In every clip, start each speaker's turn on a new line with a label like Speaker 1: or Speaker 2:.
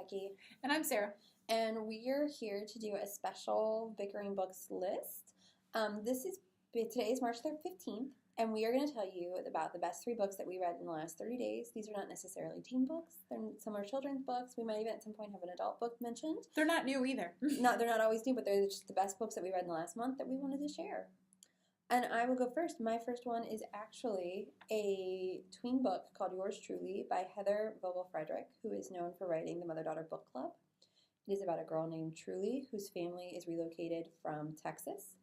Speaker 1: Becky.
Speaker 2: And I'm Sarah.
Speaker 1: And we are here to do a special Bickering Books list. Today is March 15th, and we are going to tell you about the best 3 books that we read in the last 30 days. These are not necessarily teen books. Some are children's books. We might even at some point have an adult book mentioned.
Speaker 2: They're not new either.
Speaker 1: They're not always new, but they're just the best books that we read in the last month that we wanted to share. And I will go first. My first one is actually a tween book called Yours Truly by Heather Vogel-Frederick, who is known for writing the Mother-Daughter Book Club. It is about a girl named Truly whose family is relocated from Texas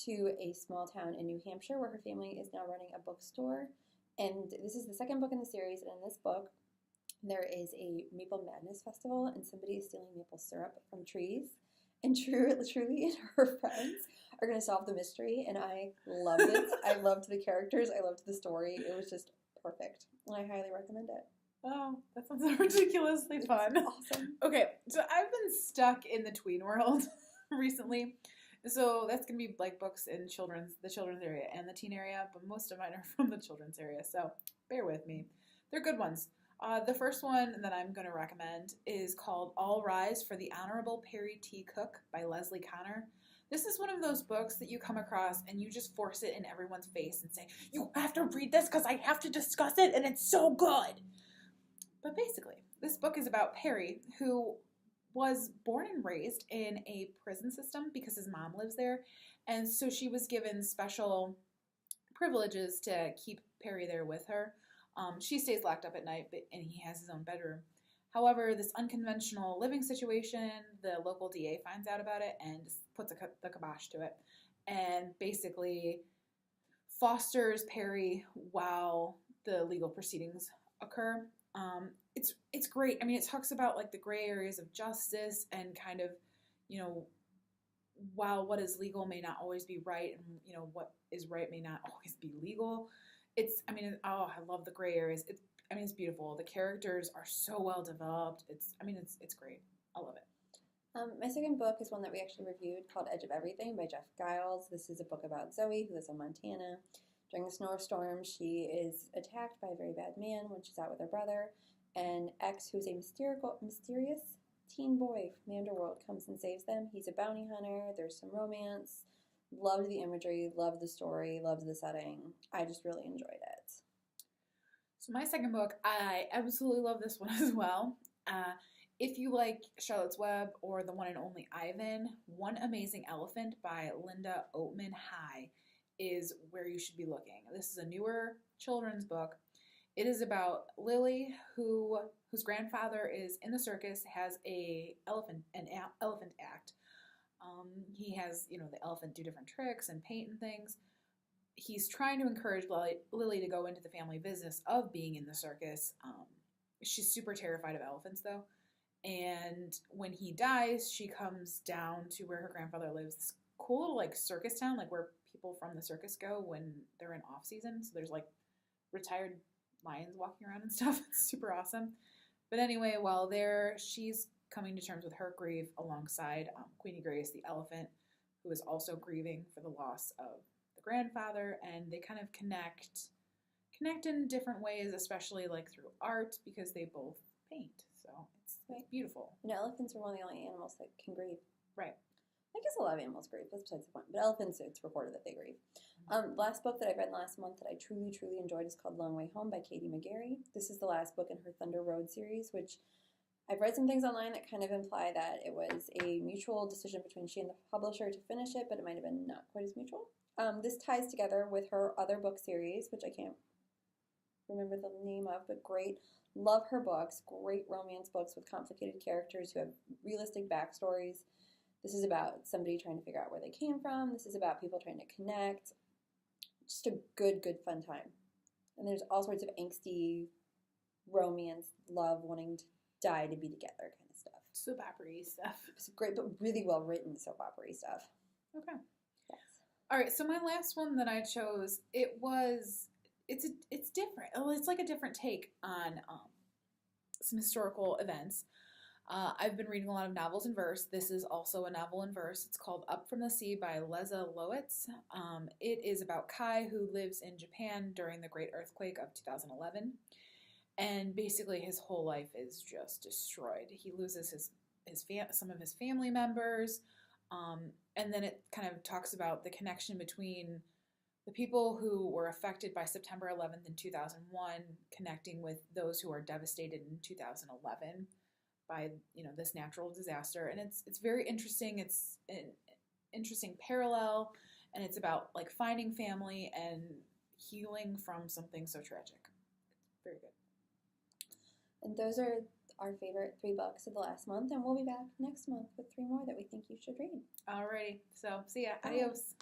Speaker 1: to a small town in New Hampshire where her family is now running a bookstore. And this is the second book in the series, and in this book there is a Maple Madness festival and somebody is stealing maple syrup from trees. And Truly and her friends are going to solve the mystery, and I loved it. I loved the characters. I loved the story. It was just perfect, and I highly recommend it.
Speaker 2: Oh, that sounds ridiculously fun.
Speaker 1: Awesome.
Speaker 2: Okay, so I've been stuck in the tween world recently. So that's going to be like books in the children's area and the teen area, but most of mine are from the children's area, so bear with me. They're good ones. The first one that I'm going to recommend is called All Rise for the Honorable Perry T. Cook by Leslie Connor. This is one of those books that you come across and you just force it in everyone's face and say, you have to read this because I have to discuss it and it's so good. But basically, this book is about Perry, who was born and raised in a prison system because his mom lives there. And so she was given special privileges to keep Perry there with her. She stays locked up at night, and he has his own bedroom. However, this unconventional living situation, the local DA finds out about it and puts the kibosh to it, and basically fosters Perry while the legal proceedings occur. It's great. I mean, it talks about like the gray areas of justice and kind of, while what is legal may not always be right, and what is right may not always be legal. I love the gray areas. It's beautiful. The characters are so well developed. It's great. I love it.
Speaker 1: My second book is one that we actually reviewed called Edge of Everything by Jeff Giles. This is a book about Zoe, who lives in Montana. During a snowstorm, she is attacked by a very bad man when she's out with her brother. And X, who's a mysterious teen boy from the underworld, comes and saves them. He's a bounty hunter. There's some romance. Loved the imagery, loved the story, loved the setting. I just really enjoyed it.
Speaker 2: So my second book, I absolutely love this one as well. If you like Charlotte's Web or the one and only Ivan, One Amazing Elephant by Linda Oatman High is where you should be looking. This is a newer children's book. It is about Lily, whose grandfather is in the circus, has an elephant act. He has, the elephant do different tricks and paint and things. He's trying to encourage Lily to go into the family business of being in the circus. She's super terrified of elephants, though. And when he dies, she comes down to where her grandfather lives. This cool little, circus town, where people from the circus go when they're in off-season. So there's, retired lions walking around and stuff. It's super awesome. But anyway, while there, she's coming to terms with her grief alongside Queenie Grace, the elephant, who is also grieving for the loss of the grandfather, and they kind of connect in different ways, especially through art, because they both paint. So it's beautiful.
Speaker 1: Elephants are one of the only animals that can grieve.
Speaker 2: Right.
Speaker 1: I guess a lot of animals grieve. That's besides the point. But elephants, it's recorded that they grieve. The last book that I read last month that I truly, truly enjoyed is called Long Way Home by Katie McGarry. This is the last book in her Thunder Road series, which I've read some things online that kind of imply that it was a mutual decision between she and the publisher to finish it, but it might have been not quite as mutual. This ties together with her other book series, which I can't remember the name of, but great. Love her books. Great romance books with complicated characters who have realistic backstories. This is about somebody trying to figure out where they came from. This is about people trying to connect. Just a good, fun time. And there's all sorts of angsty romance, love, wanting to die to be together kind of stuff.
Speaker 2: Soap opera-y stuff.
Speaker 1: It's great, but really well written soap opera-y stuff.
Speaker 2: Okay.
Speaker 1: Yes.
Speaker 2: All right, so my last one that I chose, it's different. It's like a different take on some historical events. I've been reading a lot of novels in verse. This is also a novel in verse. It's called Up from the Sea by Leza Lowitz. It is about Kai, who lives in Japan during the Great Earthquake of 2011. and basically his whole life is just destroyed. He loses some of his family members, and then it kind of talks about the connection between the people who were affected by September 11th in 2001 connecting with those who are devastated in 2011 by this natural disaster. And it's very interesting. It's an interesting parallel, and it's about like finding family and healing from something so tragic. It's very good.
Speaker 1: And those are our favorite 3 books of the last month, and we'll be back next month with 3 more that we think you should read.
Speaker 2: Alrighty, so see ya.
Speaker 1: Bye.
Speaker 2: Adios.